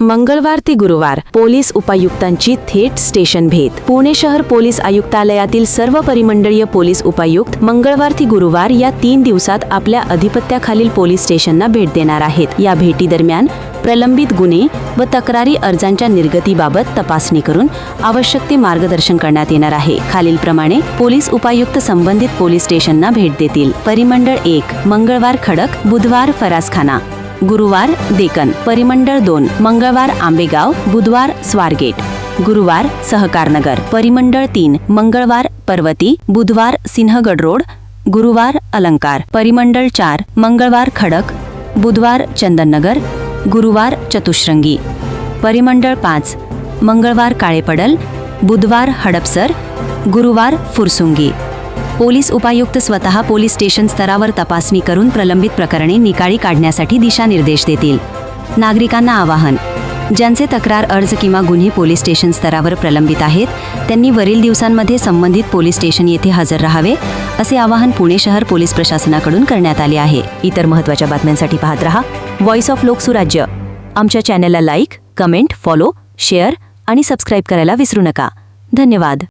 मंगळवार ते गुरुवार पोलीस उपायुक्तांची थेट स्टेशन भेट. पुणे शहर पोलीस आयुक्तालयातील सर्व परिमंडळीय पोलीस उपायुक्त मंगळवार ते गुरुवार या 3 दिवसात आपल्या अधिपत्याखालील पोलीस स्टेशनना भेट देणार आहेत. या भेटीदरम्यान प्रलंबित गुन्हे व तक्रारी अर्जांच्या निर्गतीबाबत तपासणी करून आवश्यक ते मार्गदर्शन करण्यात येणार आहे. खालीलप्रमाणे पोलीस उपायुक्त संबंधित पोलीस स्टेशनना भेट देतील. परिमंडळ 1 मंगळवार खडक, बुधवार फरासखाना, गुरुवार डेक्कन. परिमंडळ 2 मंगळवार आंबेगाव, बुधवार स्वारगेट, गुरुवार सहकारनगर. परिमंडळ 3 मंगळवार पर्वती, बुधवार सिंहगड रोड, गुरुवार अलंकार. परिमंडळ 4 मंगळवार खडक, बुधवार चंदननगर, गुरुवार चतुश्रंगी. परिमंडळ 5 मंगळवार काळेपडल, बुधवार हडपसर, गुरुवार फुरसुंगी. पोलीस उपायुक्त स्वतः पोलीस स्टेशन स्तरावर तपासणी करून प्रलंबित प्रकरणे निकाली काढण्यासाठी दिशानिर्देश देतील. नागरिकांना आवाहन: ज्यांचे तक्रार अर्ज किंवा गुन्हे पोलीस स्टेशन स्तरावर प्रलंबित आहेत त्यांनी वरील दिवसांमध्ये संबंधित पोलीस स्टेशन येथे हजर राहावे, असे आवाहन पुणे शहर पोलीस प्रशासनाकडून करण्यात आले आहे. इतर महत्त्वाच्या बातम्यांसाठी पाहत रहा व्हॉइस ऑफ लोकसुराज्य. आमच्या चॅनलला लाईक, कमेंट, फॉलो, शेअर आणि सबस्क्राईब करायला विसरू नका. धन्यवाद.